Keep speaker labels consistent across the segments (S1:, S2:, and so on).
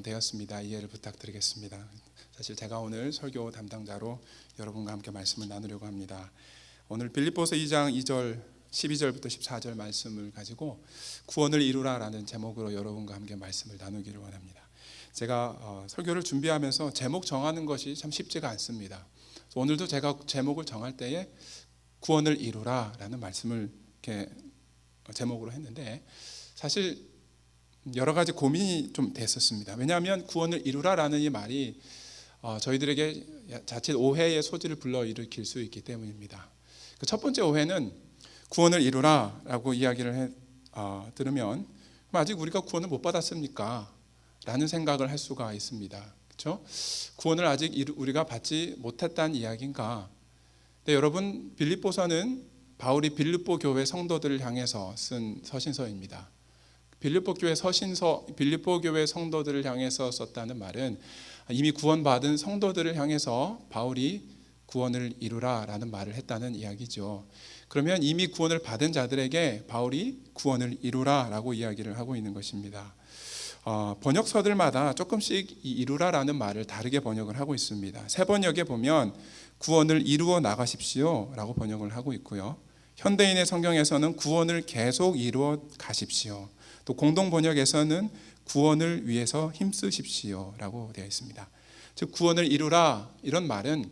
S1: 되었습니다. 이해를 부탁드리겠습니다. 사실 제가 오늘 설교 담당자로 여러분과 함께 말씀을 나누려고 합니다. 오늘 빌립보서 2장 2절 12절부터 14절 말씀을 가지고 구원을 이루라라는 제목으로 여러분과 함께 말씀을 나누기를 원합니다. 제가 설교를 준비하면서 제목 정하는 것이 참 쉽지가 않습니다. 오늘도 제가 제목을 정할 때에 구원을 이루라라는 말씀을 이렇게 제목으로 했는데 사실 여러 가지 고민이 좀 됐었습니다. 왜냐하면 구원을 이루라라는 이 말이 저희들에게 자칫 오해의 소지를 불러일으킬 수 있기 때문입니다. 첫 번째 오해는 구원을 이루라라고 이야기를 들으면 아직 우리가 구원을 못 받았습니까? 라는 생각을 할 수가 있습니다. 그렇죠? 구원을 아직 우리가 받지 못했다는 이야기인가? 근데 여러분, 빌립보서는 바울이 빌립보 교회 성도들을 향해서 쓴 서신서입니다. 빌립보 교회 성도들을 향해서 썼다는 말은 이미 구원받은 성도들을 향해서 바울이 구원을 이루라라는 말을 했다는 이야기죠. 그러면 이미 구원을 받은 자들에게 바울이 구원을 이루라라고 이야기를 하고 있는 것입니다. 번역서들마다 조금씩 이 이루라라는 말을 다르게 번역을 하고 있습니다. 새 번역에 보면 구원을 이루어 나가십시오 라고 번역을 하고 있고요. 현대인의 성경에서는 구원을 계속 이루어 가십시오. 또 공동 번역에서는 구원을 위해서 힘쓰십시오 라고 되어 있습니다. 즉 구원을 이루라 이런 말은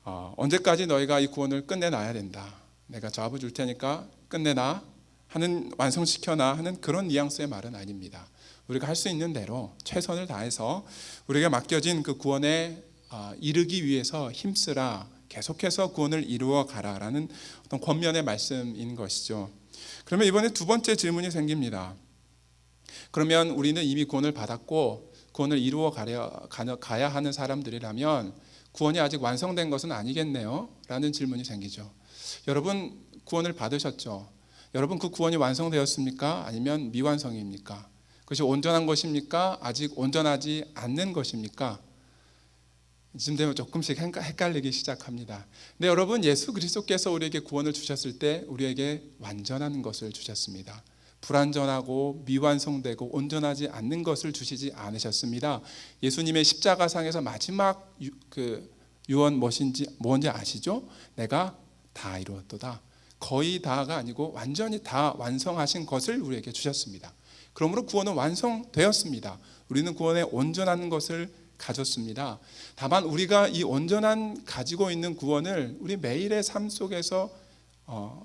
S1: 언제까지 너희가 이 구원을 끝내놔야 된다, 내가 저합을 줄 테니까 끝내놔 하는, 완성시켜놔 하는 그런 뉘앙스의 말은 아닙니다. 우리가 할 수 있는 대로 최선을 다해서 우리에게 맡겨진 그 구원에 이르기 위해서 힘쓰라, 계속해서 구원을 이루어 가라라는 어떤 권면의 말씀인 것이죠. 그러면 이번에 두 번째 질문이 생깁니다. 그러면 우리는 이미 구원을 받았고 구원을 이루어 가야 하는 사람들이라면 구원이 아직 완성된 것은 아니겠네요? 라는 질문이 생기죠. 여러분 구원을 받으셨죠? 여러분 그 구원이 완성되었습니까? 아니면 미완성입니까? 그것이 온전한 것입니까? 아직 온전하지 않는 것입니까? 이쯤 되면 조금씩 헷갈리기 시작합니다. 근데 여러분, 예수 그리스도께서 우리에게 구원을 주셨을 때 우리에게 완전한 것을 주셨습니다. 불완전하고 미완성되고 온전하지 않는 것을 주시지 않으셨습니다. 예수님의 십자가상에서 마지막 유언 뭔지 아시죠? 내가 다 이루었도다. 거의 다가 아니고 완전히 다 완성하신 것을 우리에게 주셨습니다. 그러므로 구원은 완성되었습니다. 우리는 구원에 온전한 것을 가졌습니다. 다만 우리가 이 온전한 가지고 있는 구원을 우리 매일의 삶 속에서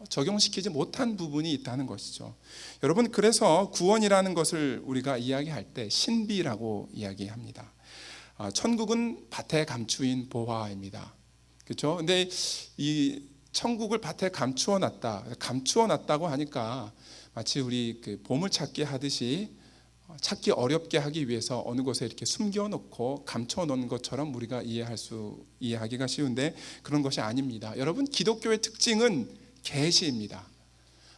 S1: 적용시키지 못한 부분이 있다는 것이죠. 여러분, 그래서 구원이라는 것을 우리가 이야기할 때 신비라고 이야기합니다. 천국은 밭에 감추인 보화입니다. 그렇죠? 근데 이 천국을 밭에 감추어 놨다고 하니까 마치 우리 그 보물찾기 하듯이 찾기 어렵게 하기 위해서 어느 곳에 이렇게 숨겨놓고 감춰놓은 것처럼 우리가 이해하기가 쉬운데 그런 것이 아닙니다. 여러분, 기독교의 특징은 계시입니다.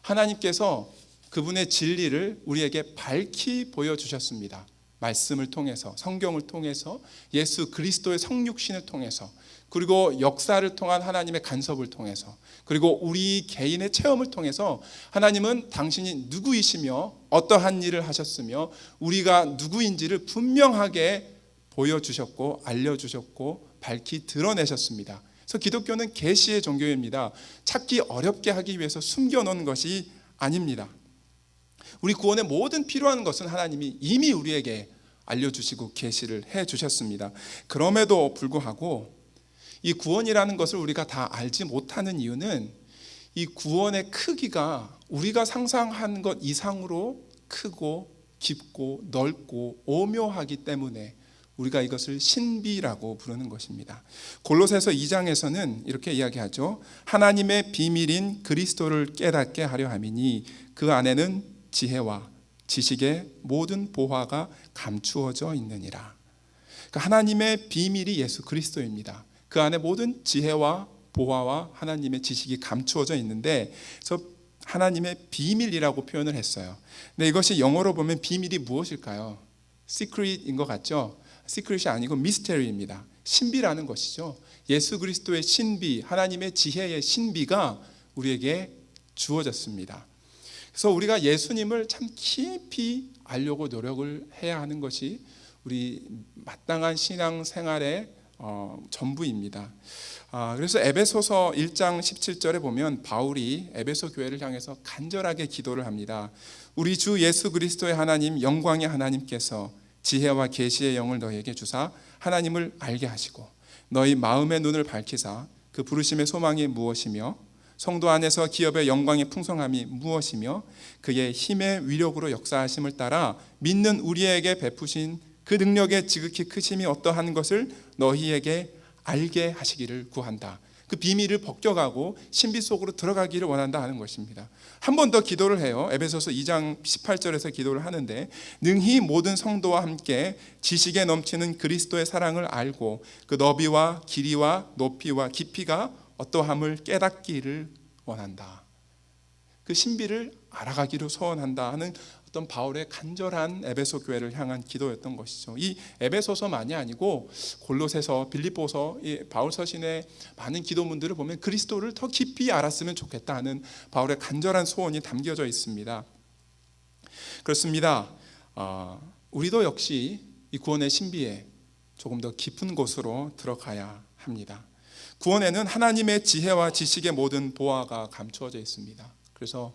S1: 하나님께서 그분의 진리를 우리에게 밝히 보여주셨습니다. 말씀을 통해서, 성경을 통해서, 예수 그리스도의 성육신을 통해서, 그리고 역사를 통한 하나님의 간섭을 통해서, 그리고 우리 개인의 체험을 통해서 하나님은 당신이 누구이시며 어떠한 일을 하셨으며 우리가 누구인지를 분명하게 보여주셨고 알려주셨고 밝히 드러내셨습니다. 그래서 기독교는 계시의 종교입니다. 찾기 어렵게 하기 위해서 숨겨놓은 것이 아닙니다. 우리 구원의 모든 필요한 것은 하나님이 이미 우리에게 알려주시고 계시를 해주셨습니다. 그럼에도 불구하고 이 구원이라는 것을 우리가 다 알지 못하는 이유는 이 구원의 크기가 우리가 상상한 것 이상으로 크고 깊고 넓고 오묘하기 때문에 우리가 이것을 신비라고 부르는 것입니다. 골로새서 2장에서는 이렇게 이야기하죠. 하나님의 비밀인 그리스도를 깨닫게 하려 함이니 그 안에는 지혜와 지식의 모든 보화가 감추어져 있느니라. 그러니까 하나님의 비밀이 예수 그리스도입니다. 그 안에 모든 지혜와 보화와 하나님의 지식이 감추어져 있는데, 그래서 하나님의 비밀이라고 표현을 했어요. 근데 이것이 영어로 보면 비밀이 무엇일까요? secret인 것 같죠? secret이 아니고 mystery입니다. 신비라는 것이죠. 예수 그리스도의 신비, 하나님의 지혜의 신비가 우리에게 주어졌습니다. 그래서 우리가 예수님을 참 깊이 알려고 노력을 해야 하는 것이 우리 마땅한 신앙 생활의 전부입니다. 그래서 에베소서 1장 17절에 보면 바울이 에베소 교회를 향해서 간절하게 기도를 합니다. 우리 주 예수 그리스도의 하나님, 영광의 하나님께서 지혜와 계시의 영을 너희에게 주사 하나님을 알게 하시고 너희 마음의 눈을 밝히사 그 부르심의 소망이 무엇이며 성도 안에서 기업의 영광의 풍성함이 무엇이며 그의 힘의 위력으로 역사하심을 따라 믿는 우리에게 베푸신 그 능력의 지극히 크심이 어떠한 것을 너희에게 알게 하시기를 구한다. 그 비밀을 벗겨가고 신비 속으로 들어가기를 원한다 하는 것입니다. 한 번 더 기도를 해요. 에베소서 2장 18절에서 기도를 하는데 능히 모든 성도와 함께 지식에 넘치는 그리스도의 사랑을 알고 그 너비와 길이와 높이와 깊이가 어떠함을 깨닫기를 원한다. 그 신비를 알아가기를 소원한다 하는 어떤 바울의 간절한 에베소 교회를 향한 기도였던 것이죠. 이 에베소서만이 아니고 골로새서, 빌립보서, 바울 서신의 많은 기도문들을 보면 그리스도를 더 깊이 알았으면 좋겠다 하는 바울의 간절한 소원이 담겨져 있습니다. 그렇습니다. 우리도 역시 이 구원의 신비에 조금 더 깊은 곳으로 들어가야 합니다. 구원에는 하나님의 지혜와 지식의 모든 보화가 감추어져 있습니다. 그래서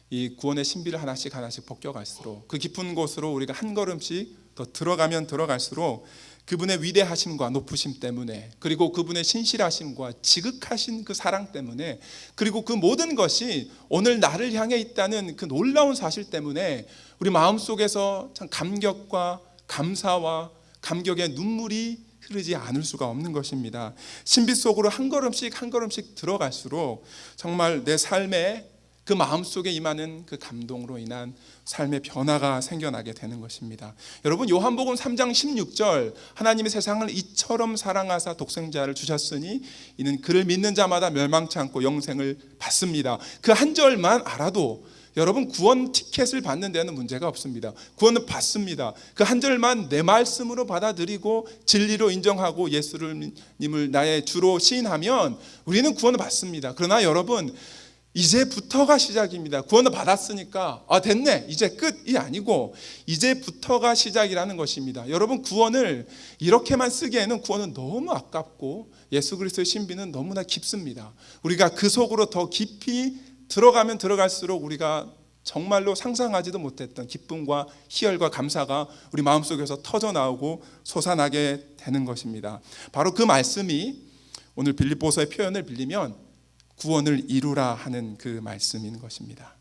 S1: 이 구원의 신비를 하나씩 벗겨갈수록 그 깊은 곳으로 우리가 한 걸음씩 더 들어가면 들어갈수록 그분의 위대하심과 높으심 때문에, 그리고 그분의 신실하심과 지극하신 그 사랑 때문에, 그리고 그 모든 것이 오늘 나를 향해 있다는 그 놀라운 사실 때문에 우리 마음속에서 참 감격과 감사와 감격의 눈물이 흐르지 않을 수가 없는 것입니다. 신비 속으로 한 걸음씩 한 걸음씩 들어갈수록 정말 내 삶에 그 마음속에 임하는 그 감동으로 인한 삶의 변화가 생겨나게 되는 것입니다. 여러분, 요한복음 3장 16절 하나님이 세상을 이처럼 사랑하사 독생자를 주셨으니 이는 그를 믿는 자마다 멸망치 않고 영생을 받습니다. 그 한 절만 알아도 여러분 구원 티켓을 받는 데는 문제가 없습니다. 구원은 받습니다. 그 한 절만 내 말씀으로 받아들이고 진리로 인정하고 예수님을 나의 주로 시인하면 우리는 구원을 받습니다. 그러나 여러분, 이제부터가 시작입니다. 구원을 받았으니까 됐네, 이제 끝이 아니고 이제부터가 시작이라는 것입니다. 여러분, 구원을 이렇게만 쓰기에는 구원은 너무 아깝고 예수 그리스도의 신비는 너무나 깊습니다. 우리가 그 속으로 더 깊이 들어가면 들어갈수록 우리가 정말로 상상하지도 못했던 기쁨과 희열과 감사가 우리 마음속에서 터져나오고 솟아나게 되는 것입니다. 바로 그 말씀이 오늘 빌립보서의 표현을 빌리면 구원을 이루라 하는 그 말씀인 것입니다.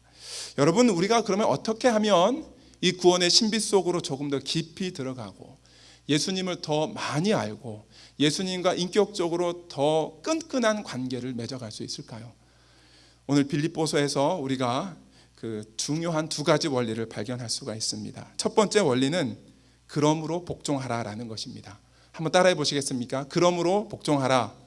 S1: 여러분, 우리가 그러면 어떻게 하면 이 구원의 신비 속으로 조금 더 깊이 들어가고 예수님을 더 많이 알고 예수님과 인격적으로 더 끈끈한 관계를 맺어갈 수 있을까요? 오늘 빌립보서에서 우리가 그 중요한 두 가지 원리를 발견할 수가 있습니다. 첫 번째 원리는 그러므로 복종하라라는 것입니다. 한번 따라해 보시겠습니까? 그러므로 복종하라.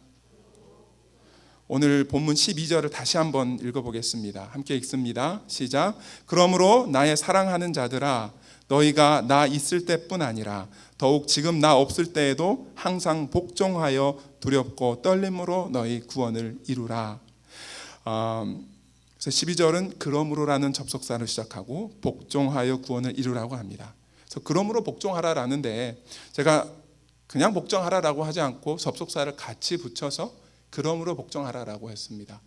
S1: 오늘 본문 12절을 다시 한번 읽어보겠습니다. 함께 읽습니다. 시작. 그러므로 나의 사랑하는 자들아, 너희가 나 있을 때뿐 아니라 더욱 지금 나 없을 때에도 항상 복종하여 두렵고 떨림으로 너희 구원을 이루라. 그래서 12절은 그러므로라는 접속사를 시작하고 복종하여 구원을 이루라고 합니다. 그래서 그러므로 복종하라라는데 제가 그냥 복종하라라고 하지 않고 접속사를 같이 붙여서 그러므로 복종하라라고 했습니다.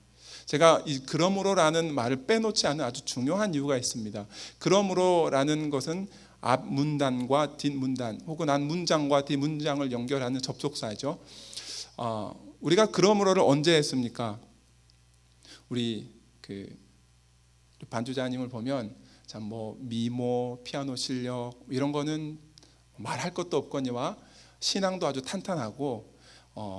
S1: 제가 이 그러므로라는 말을 빼놓지 않는 아주 중요한 이유가 있습니다. 그러므로라는 것은 앞 문단과 뒷 문단 혹은 앞 문장과 뒷 문장을 연결하는 접속사죠. 우리가 그러므로를 언제 했습니까? 우리 그 반주자님을 보면 참 뭐 미모, 피아노 실력 이런 거는 말할 것도 없거니와 신앙도 아주 탄탄하고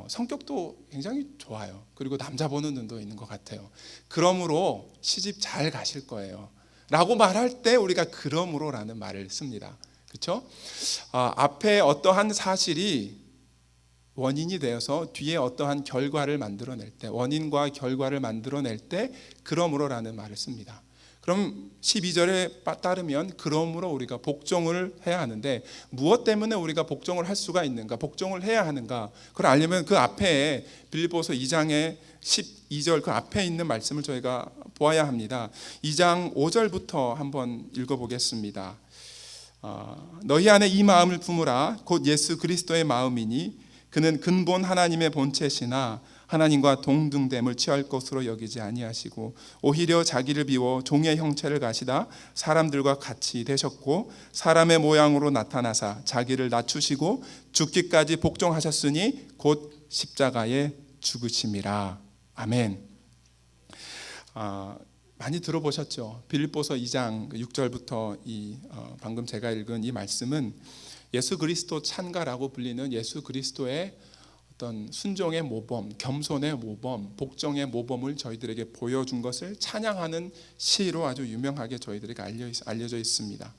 S1: 성격도 굉장히 좋아요. 그리고 남자 보는 눈도 있는 것 같아요. 그러므로 시집 잘 가실 거예요 라고 말할 때 우리가 그러므로라는 말을 씁니다. 그렇죠? 앞에 어떠한 사실이 원인이 되어서 뒤에 어떠한 결과를 만들어낼 때, 원인과 결과를 만들어낼 때 그러므로라는 말을 씁니다. 그럼 12절에 따르면 그러므로 우리가 복종을 해야 하는데 무엇 때문에 우리가 복종을 할 수가 있는가, 복종을 해야 하는가, 그걸 알려면 그 앞에 빌립보서 2장의 12절 그 앞에 있는 말씀을 저희가 보아야 합니다. 2장 5절부터 한번 읽어보겠습니다. 너희 안에 이 마음을 품으라. 곧 예수 그리스도의 마음이니 그는 근본 하나님의 본체시나 하나님과 동등됨을 취할 것으로 여기지 아니하시고 오히려 자기를 비워 종의 형체를 가시다 사람들과 같이 되셨고 사람의 모양으로 나타나사 자기를 낮추시고 죽기까지 복종하셨으니 곧 십자가에 죽으심이라. 아멘. 많이 들어보셨죠? 빌립보서 2장 6절부터 방금 제가 읽은 이 말씀은 예수 그리스도 찬가라고 불리는 예수 그리스도의 어떤 순종의 모범, 겸손의 모범, 복종의 모범을 저희들에게 보여준 것을 찬양하는 시로 아주 유명하게 저희들에게 알려져 있습니다.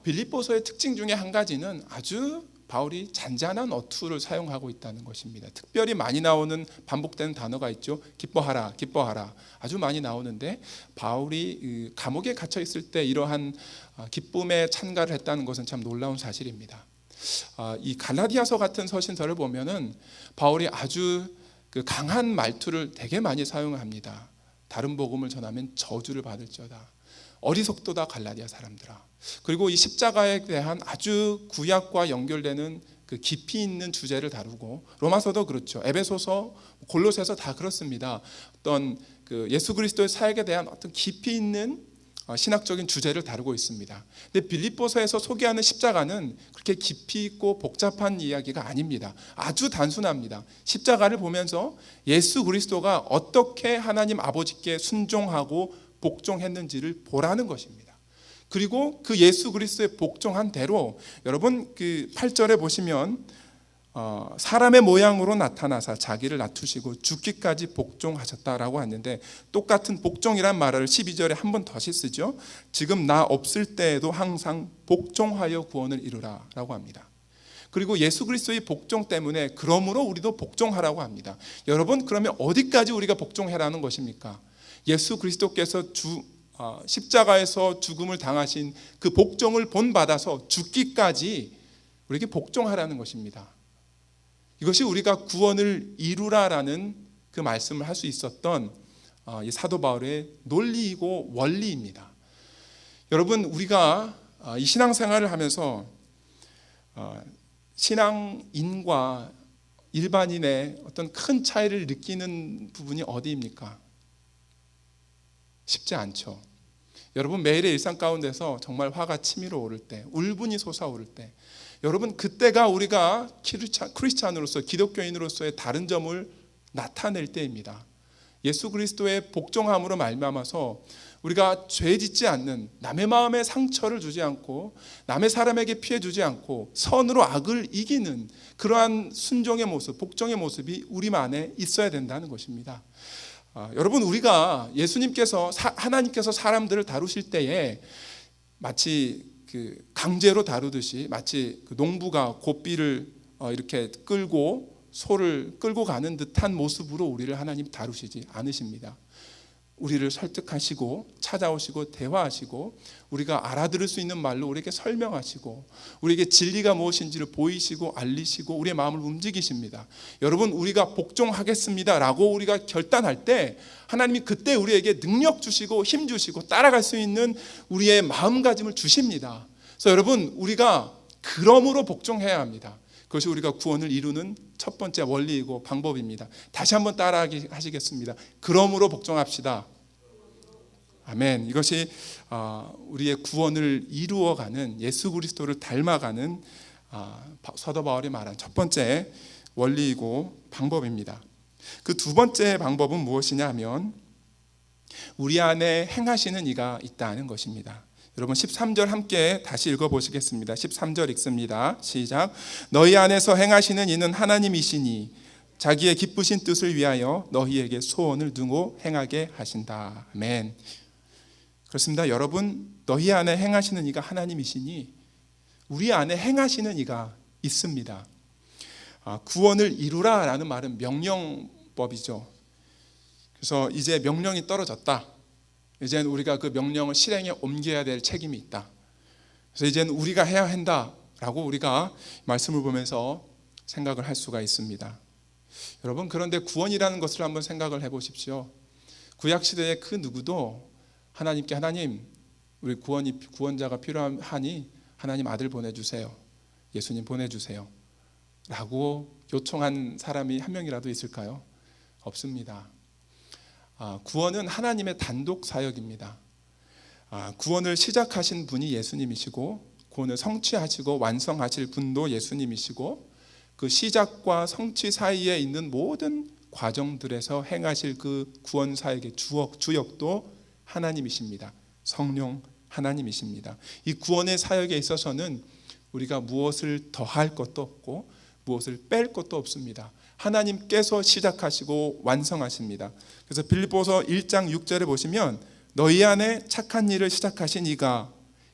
S1: 빌립보서의 특징 중에 한 가지는 아주 바울이 잔잔한 어투를 사용하고 있다는 것입니다. 특별히 많이 나오는 반복되는 단어가 있죠. 기뻐하라, 기뻐하라. 아주 많이 나오는데 바울이 감옥에 갇혀 있을 때 이러한 기쁨의 찬가를 했다는 것은 참 놀라운 사실입니다. 이 갈라디아서 같은 서신서를 보면은 바울이 아주 강한 말투를 되게 많이 사용합니다. 다른 복음을 전하면 저주를 받을지어다. 어리석도다 갈라디아 사람들아. 그리고 이 십자가에 대한 아주 구약과 연결되는 그 깊이 있는 주제를 다루고 로마서도 그렇죠. 에베소서, 골로새서 다 그렇습니다. 어떤 예수 그리스도의 사역에 대한 어떤 깊이 있는 신학적인 주제를 다루고 있습니다. 근데 빌립보서에서 소개하는 십자가는 그렇게 깊이 있고 복잡한 이야기가 아닙니다. 아주 단순합니다. 십자가를 보면서 예수 그리스도가 어떻게 하나님 아버지께 순종하고 복종했는지를 보라는 것입니다. 그리고 그 예수 그리스도의 복종한 대로 여러분 8절에 보시면 사람의 모양으로 나타나사 자기를 낮추시고 죽기까지 복종하셨다라고 하는데 똑같은 복종이란 말을 12절에 한 번 다시 쓰죠. 지금 나 없을 때에도 항상 복종하여 구원을 이루라 라고 합니다. 그리고 예수 그리스도의 복종 때문에 그러므로 우리도 복종하라고 합니다. 여러분 그러면 어디까지 우리가 복종해라는 것입니까? 예수 그리스도께서 십자가에서 죽음을 당하신 그 복종을 본받아서 죽기까지 우리에게 복종하라는 것입니다. 이것이 우리가 구원을 이루라라는 그 말씀을 할 수 있었던 이 사도 바울의 논리이고 원리입니다. 여러분 우리가 이 신앙생활을 하면서 신앙인과 일반인의 어떤 큰 차이를 느끼는 부분이 어디입니까? 쉽지 않죠. 여러분 매일의 일상 가운데서 정말 화가 치밀어 오를 때, 울분이 솟아오를 때 여러분 그때가 우리가 크리스찬으로서 기독교인으로서의 다른 점을 나타낼 때입니다. 예수 그리스도의 복종함으로 말미암아서 우리가 죄 짓지 않는, 남의 마음에 상처를 주지 않고 남의 사람에게 피해 주지 않고 선으로 악을 이기는 그러한 순종의 모습, 복종의 모습이 우리 안에 있어야 된다는 것입니다. 여러분 우리가 예수님께서 하나님께서 사람들을 다루실 때에 마치 강제로 다루듯이 마치 농부가 고삐를 이렇게 끌고 소를 끌고 가는 듯한 모습으로 우리를 하나님 다루시지 않으십니다. 우리를 설득하시고 찾아오시고 대화하시고 우리가 알아들을 수 있는 말로 우리에게 설명하시고 우리에게 진리가 무엇인지를 보이시고 알리시고 우리의 마음을 움직이십니다. 여러분 우리가 복종하겠습니다 라고 우리가 결단할 때 하나님이 그때 우리에게 능력 주시고 힘 주시고 따라갈 수 있는 우리의 마음가짐을 주십니다. 그래서 여러분 우리가 그러므로 복종해야 합니다. 그것이 우리가 구원을 이루는 첫 번째 원리이고 방법입니다. 다시 한번 따라 하시겠습니다. 그러므로 복종합시다. 아멘. 이것이 우리의 구원을 이루어가는 예수 그리스도를 닮아가는 사도 바울이 말한 첫 번째 원리이고 방법입니다. 그 두 번째 방법은 무엇이냐 하면 우리 안에 행하시는 이가 있다는 것입니다. 여러분 13절 함께 다시 읽어보시겠습니다. 13절 읽습니다. 시작. 너희 안에서 행하시는 이는 하나님이시니 자기의 기쁘신 뜻을 위하여 너희에게 소원을 두고 행하게 하신다. 아멘. 그렇습니다. 여러분 너희 안에 행하시는 이가 하나님이시니 우리 안에 행하시는 이가 있습니다. 구원을 이루라 라는 말은 명령법이죠. 그래서 이제 명령이 떨어졌다. 이제는 우리가 그 명령을 실행에 옮겨야 될 책임이 있다. 그래서 이제는 우리가 해야 한다라고 우리가 말씀을 보면서 생각을 할 수가 있습니다. 여러분 그런데 구원이라는 것을 한번 생각을 해보십시오. 구약시대의 그 누구도 하나님께 하나님 우리 구원자가 필요하니 하나님 아들 보내주세요, 예수님 보내주세요 라고 요청한 사람이 한 명이라도 있을까요? 없습니다. 구원은 하나님의 단독 사역입니다. 구원을 시작하신 분이 예수님이시고, 구원을 성취하시고 완성하실 분도 예수님이시고, 그 시작과 성취 사이에 있는 모든 과정들에서 행하실 그 구원 사역의 주역도 하나님이십니다. 성령 하나님이십니다. 이 구원의 사역에 있어서는 우리가 무엇을 더할 것도 없고 무엇을 뺄 것도 없습니다. 하나님께서 시작하시고 완성하십니다. 그래서 빌립보서 1장 6절에 보시면 너희 안에 착한 일을 시작하신 이가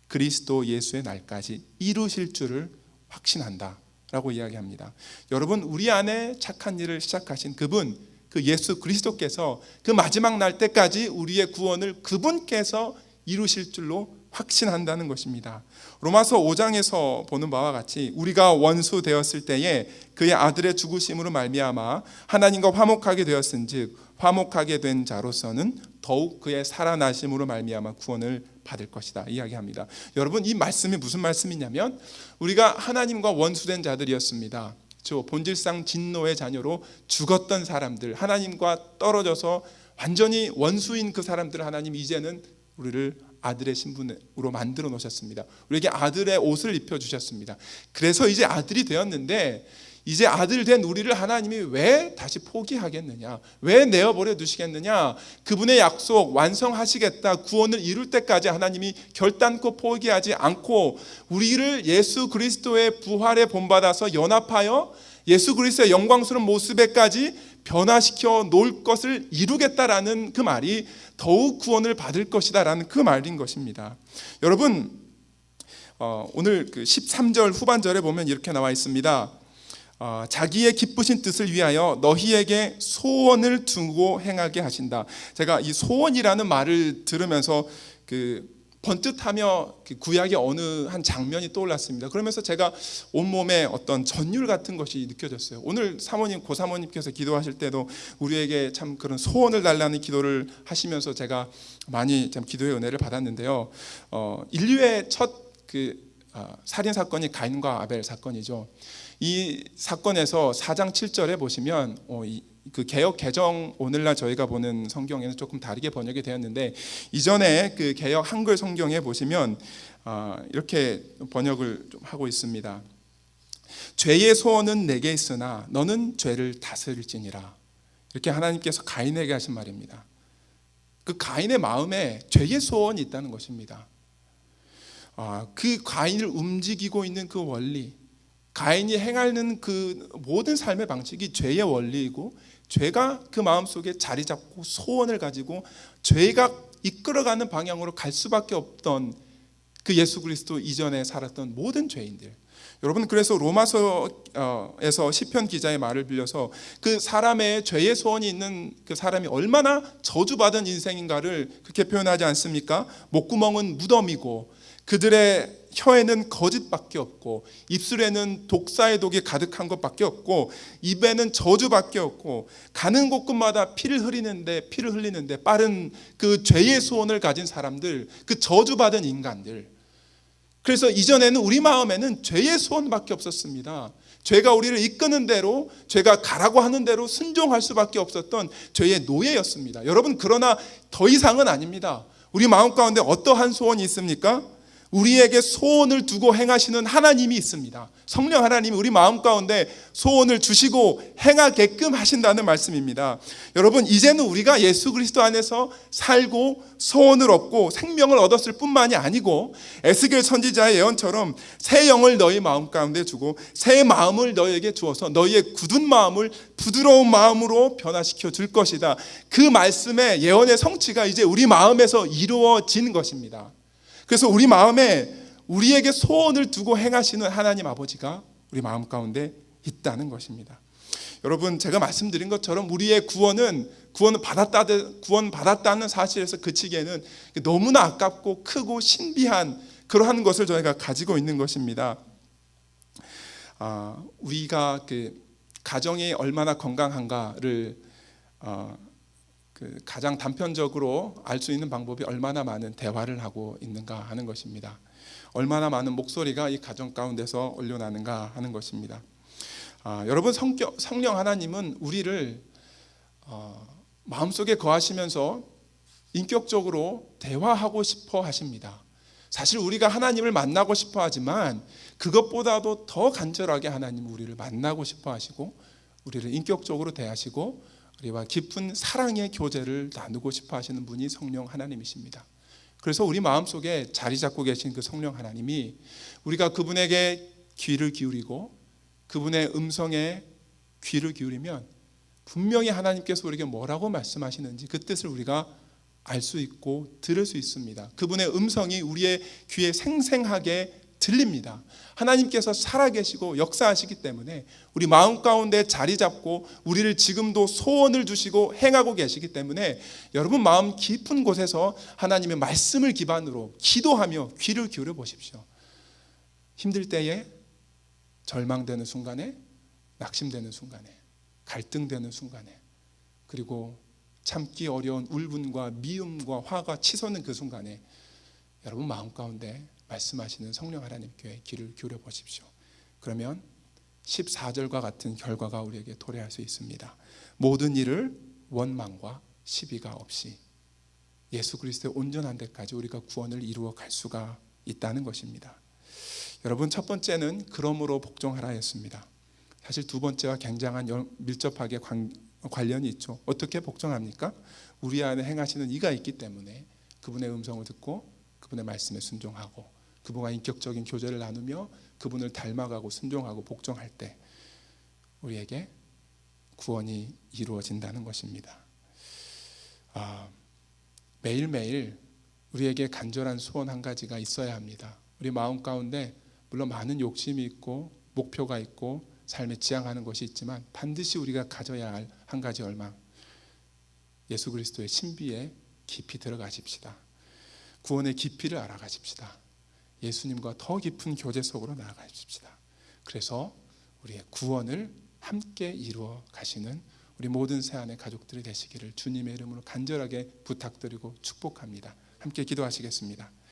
S1: 그리스도 예수의 날까지 이루실 줄을 확신한다 라고 이야기합니다. 여러분, 우리 안에 착한 일을 시작하신 그분, 그 예수 그리스도께서 그 마지막 날 때까지 우리의 구원을 그분께서 이루실 줄로 확신한다는 것입니다. 로마서 5장에서 보는 바와 같이 우리가 원수 되었을 때에 그의 아들의 죽으심으로 말미암아 하나님과 화목하게 되었은즉 화목하게 된 자로서는 더욱 그의 살아나심으로 말미암아 구원을 받을 것이다 이야기합니다. 여러분, 이 말씀이 무슨 말씀이냐면 우리가 하나님과 원수된 자들이었습니다. 본질상 진노의 자녀로 죽었던 사람들, 하나님과 떨어져서 완전히 원수인 그 사람들을 하나님 이제는 우리를 아들의 신분으로 만들어 놓으셨습니다. 우리에게 아들의 옷을 입혀주셨습니다. 그래서 이제 아들이 되었는데, 이제 아들 된 우리를 하나님이 왜 다시 포기하겠느냐, 왜 내어버려 두시겠느냐, 그분의 약속 완성하시겠다, 구원을 이룰 때까지 하나님이 결단코 포기하지 않고 우리를 예수 그리스도의 부활에 본받아서 연합하여 예수 그리스도의 영광스러운 모습에까지 변화시켜 놓을 것을 이루겠다라는 그 말이 더욱 구원을 받을 것이다라는 그 말인 것입니다. 여러분, 오늘 그 13절 후반절에 보면 이렇게 나와 있습니다. 자기의 기쁘신 뜻을 위하여 너희에게 소원을 두고 행하게 하신다. 제가 이 소원이라는 말을 들으면서 번뜩하며 구약의 어느 한 장면이 떠올랐습니다. 그러면서 제가 온몸에 어떤 전율 같은 것이 느껴졌어요. 오늘 고사모님께서 기도하실 때도 우리에게 참 그런 소원을 달라는 기도를 하시면서 제가 많이 참 기도의 은혜를 받았는데요. 인류의 첫 살인 사건이 가인과 아벨 사건이죠. 이 사건에서 4장 7절에 보시면 그 개역 개정, 오늘날 저희가 보는 성경에는 조금 다르게 번역이 되었는데, 이전에 그 개역 한글 성경에 보시면 이렇게 번역을 좀 하고 있습니다. 죄의 소원은 내게 있으나 너는 죄를 다스릴지니라. 이렇게 하나님께서 가인에게 하신 말입니다. 그 가인의 마음에 죄의 소원이 있다는 것입니다. 그 가인을 움직이고 있는 그 원리, 가인이 행하는 그 모든 삶의 방식이 죄의 원리이고, 죄가 그 마음속에 자리 잡고 소원을 가지고 죄가 이끌어가는 방향으로 갈 수밖에 없던 그 예수 그리스도 이전에 살았던 모든 죄인들. 여러분, 그래서 로마서에서 시편 기자의 말을 빌려서 그 사람의 죄의 소원이 있는 그 사람이 얼마나 저주받은 인생인가를 그렇게 표현하지 않습니까? 목구멍은 무덤이고 그들의 혀에는 거짓밖에 없고 입술에는 독사의 독이 가득한 것밖에 없고 입에는 저주밖에 없고 가는 곳곳마다 피를 흘리는데 빠른 그 죄의 소원을 가진 사람들, 그 저주받은 인간들. 그래서 이전에는 우리 마음에는 죄의 소원밖에 없었습니다. 죄가 우리를 이끄는 대로, 죄가 가라고 하는 대로 순종할 수밖에 없었던 죄의 노예였습니다. 여러분, 그러나 더 이상은 아닙니다. 우리 마음 가운데 어떠한 소원이 있습니까? 우리에게 소원을 두고 행하시는 하나님이 있습니다. 성령 하나님이 우리 마음 가운데 소원을 주시고 행하게끔 하신다는 말씀입니다. 여러분, 이제는 우리가 예수 그리스도 안에서 살고 소원을 얻고 생명을 얻었을 뿐만이 아니고, 에스겔 선지자의 예언처럼 새 영을 너희 마음 가운데 주고 새 마음을 너희에게 주어서 너희의 굳은 마음을 부드러운 마음으로 변화시켜 줄 것이다. 그 말씀의 예언의 성취가 이제 우리 마음에서 이루어진 것입니다. 그래서 우리 마음에 우리에게 소원을 두고 행하시는 하나님 아버지가 우리 마음 가운데 있다는 것입니다. 여러분, 제가 말씀드린 것처럼 우리의 구원 받았다는 사실에서 그치기에는 너무나 아깝고 크고 신비한 그러한 것을 저희가 가지고 있는 것입니다. 우리가 그 가정이 얼마나 건강한가를 가장 단편적으로 알 수 있는 방법이 얼마나 많은 대화를 하고 있는가 하는 것입니다. 얼마나 많은 목소리가 이 가정 가운데서 올려나는가 하는 것입니다. 여러분, 성령 하나님은 우리를 마음속에 거하시면서 인격적으로 대화하고 싶어 하십니다. 사실 우리가 하나님을 만나고 싶어 하지만 그것보다도 더 간절하게 하나님은 우리를 만나고 싶어 하시고 우리를 인격적으로 대하시고 우리와 깊은 사랑의 교제를 나누고 싶어 하시는 분이 성령 하나님이십니다. 그래서 우리 마음속에 자리 잡고 계신 그 성령 하나님이 우리가 그분에게 귀를 기울이고 그분의 음성에 귀를 기울이면 분명히 하나님께서 우리에게 뭐라고 말씀하시는지 그 뜻을 우리가 알 수 있고 들을 수 있습니다. 그분의 음성이 우리의 귀에 생생하게 들립니다. 하나님께서 살아계시고 역사하시기 때문에 우리 마음 가운데 자리 잡고 우리를 지금도 소원을 주시고 행하고 계시기 때문에 여러분 마음 깊은 곳에서 하나님의 말씀을 기반으로 기도하며 귀를 기울여 보십시오. 힘들 때에, 절망되는 순간에, 낙심되는 순간에, 갈등되는 순간에, 그리고 참기 어려운 울분과 미움과 화가 치솟는 그 순간에 여러분 마음 가운데 말씀하시는 성령 하나님께 귀를 기울여 보십시오. 그러면 14절과 같은 결과가 우리에게 도래할 수 있습니다. 모든 일을 원망과 시비가 없이 예수 그리스도의 온전한 데까지 우리가 구원을 이루어 갈 수가 있다는 것입니다. 여러분, 첫 번째는 그러므로 복종하라 했습니다. 사실 두 번째와 굉장한 밀접하게 관련이 있죠. 어떻게 복종합니까? 우리 안에 행하시는 이가 있기 때문에 그분의 음성을 듣고 그분의 말씀에 순종하고 그분과 인격적인 교제를 나누며 그분을 닮아가고 순종하고 복종할 때 우리에게 구원이 이루어진다는 것입니다. 매일매일 우리에게 간절한 소원 한 가지가 있어야 합니다. 우리 마음 가운데 물론 많은 욕심이 있고 목표가 있고 삶에 지향하는 것이 있지만 반드시 우리가 가져야 할 한 가지 열망, 예수 그리스도의 신비에 깊이 들어가십시다. 구원의 깊이를 알아가십시다. 예수님과 더 깊은 교제 속으로 나아가십시다. 그래서 우리의 구원을 함께 이루어 가시는 우리 모든 새안의 가족들이 되시기를 주님의 이름으로 간절하게 부탁드리고 축복합니다. 함께 기도하시겠습니다.